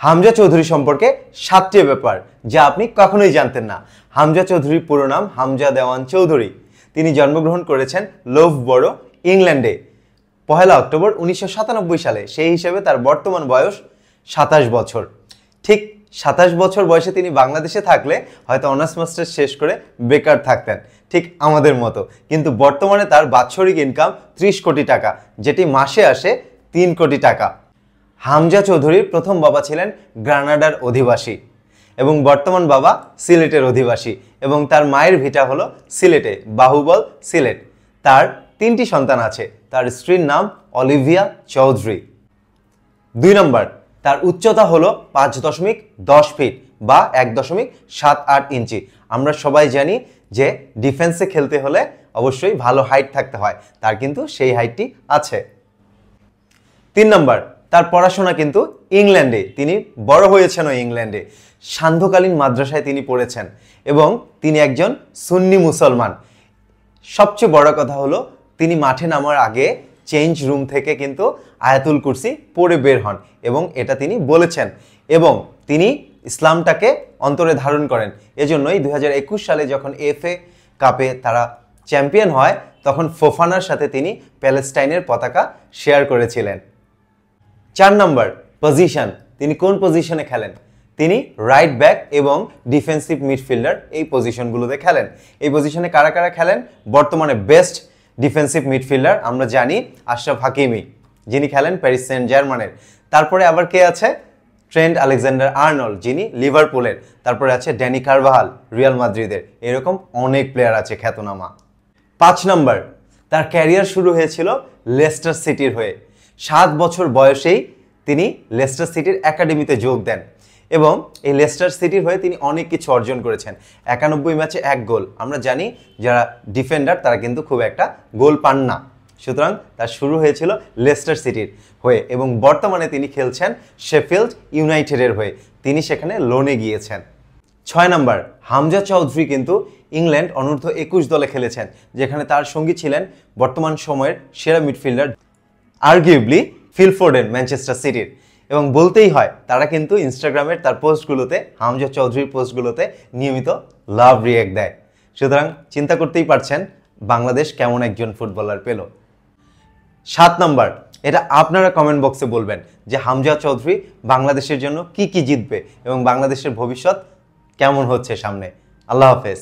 হামজা চৌধুরী সম্পর্কে 7টি ব্যাপার যা আপনি কখনোই জানতেন না। হামজা চৌধুরীর পুরো নাম হামজা দেওয়ান চৌধুরী। তিনি জন্মগ্রহণ করেছেন লোফবরো, ইংল্যান্ডে 1 অক্টোবর 1997 সালে। সেই হিসেবে তার বর্তমান বয়স 27 বছর। ঠিক 27 বছর বয়সে তিনি বাংলাদেশে থাকলে হয়তো অনার্স মাস্টার্স শেষ করে বেকার থাকতেন, ঠিক আমাদের মতো। কিন্তু বর্তমানে তার বাৎসরিক ইনকাম 30 কোটি টাকা, যেটি মাসে আসে 3 কোটি টাকা। হামজা চৌধুরীর প্রথম বাবা ছিলেন গ্রানাডার অধিবাসী এবং বর্তমান বাবা সিলেটের অধিবাসী এবং তার মায়ের ভিটা হলো সিলেটে, বাহুবল, সিলেট। তার 3টি সন্তান আছে। তার স্ত্রীর নাম অলিভিয়া চৌধুরী। 2 নম্বর, তার উচ্চতা হলো 5.10 ফিট বা 1.78 ইঞ্চি। আমরা সবাই জানি যে ডিফেন্সে খেলতে হলে অবশ্যই ভালো হাইট থাকতে হয়, তার কিন্তু সেই হাইটটি আছে। 3 নম্বর, তার পড়াশোনা কিন্তু ইংল্যান্ডে। তিনি বড় হয়েছেন ইংল্যান্ডে। সান্ধ্যকালীন মাদ্রাসায় তিনি পড়েছেন এবং তিনি একজন সুন্নি মুসলমান। সবচেয়ে বড় কথা হলো তিনি মাঠে নামার আগে চেঞ্জ রুম থেকে কিন্তু আয়াতুল কুরসি পড়ে বের হন এবং এটা তিনি বলেছেন এবং তিনি ইসলামটাকে অন্তরে ধারণ করেন। এজন্যই 2021 সালে যখন FA কাপে তারা চ্যাম্পিয়ন হয় তখন ফোফানার সাথে তিনি প্যালেস্টাইনের পতাকা শেয়ার করেছিলেন। 4 নম্বর, পজিশন। তিনি কোন পজিশনে খেলেন? তিনি রাইট ব্যাক এবং ডিফেন্সিভ মিডফিল্ডার, এই পজিশনগুলোতে খেলেন। এই পজিশনে কারা কারা খেলেন? বর্তমানে বেস্ট ডিফেন্সিভ মিডফিল্ডার আমরা জানি আশরাফ হাকিমি, যিনি খেলেন প্যারিস সেন্ট জার্মানের। তারপরে আবার কে আছে? ট্রেন্ট আলেকজান্ডার আর্নল্ড, যিনি লিভারপুলের। তারপরে আছে ড্যানি কারভাহাল, রিয়াল মাদ্রিদের। এরকম অনেক প্লেয়ার আছে খ্যাতনামা। 5 নম্বর, তার ক্যারিয়ার শুরু হয়েছিল লেস্টার সিটির হয়ে। 7 বছর বয়সেই তিনি লেস্টার সিটির একাডেমিতে যোগ দেন এবং এই লেস্টার সিটির হয়ে তিনি অনেক কিছু অর্জন করেছেন। 91 ম্যাচে 1 গোল। আমরা জানি যারা ডিফেন্ডার তারা কিন্তু খুব একটা গোল পান না, সুতরাং তার শুরু হয়েছিল লেস্টার সিটির হয়ে এবং বর্তমানে তিনি খেলছেন শেফিল্ড ইউনাইটেডের হয়ে। তিনি সেখানে লোনে গিয়েছেন। 6 নম্বর, হামজা চৌধুরী কিন্তু ইংল্যান্ড অনূর্ধ্ব 21 দলে খেলেছেন, যেখানে তার সঙ্গী ছিলেন বর্তমান সময়ের সেরা midfielder arguably Phil Foden, Manchester সিটির। এবং বলতেই হয় তারা কিন্তু ইনস্টাগ্রামের তার পোস্টগুলোতে, হামজা চৌধুরীর পোস্টগুলোতে নিয়মিত লাভ রিঅ্যাক্ট দেয়। সুতরাং চিন্তা করতেই পারছেন বাংলাদেশ কেমন একজন ফুটবলার পেল। 7 নম্বর, এটা আপনারা কমেন্ট বক্সে বলবেন যে হামজা চৌধুরী বাংলাদেশের জন্য কি কি জিতবে এবং বাংলাদেশের ভবিষ্যৎ কেমন হচ্ছে সামনে। আল্লাহ হাফেজ।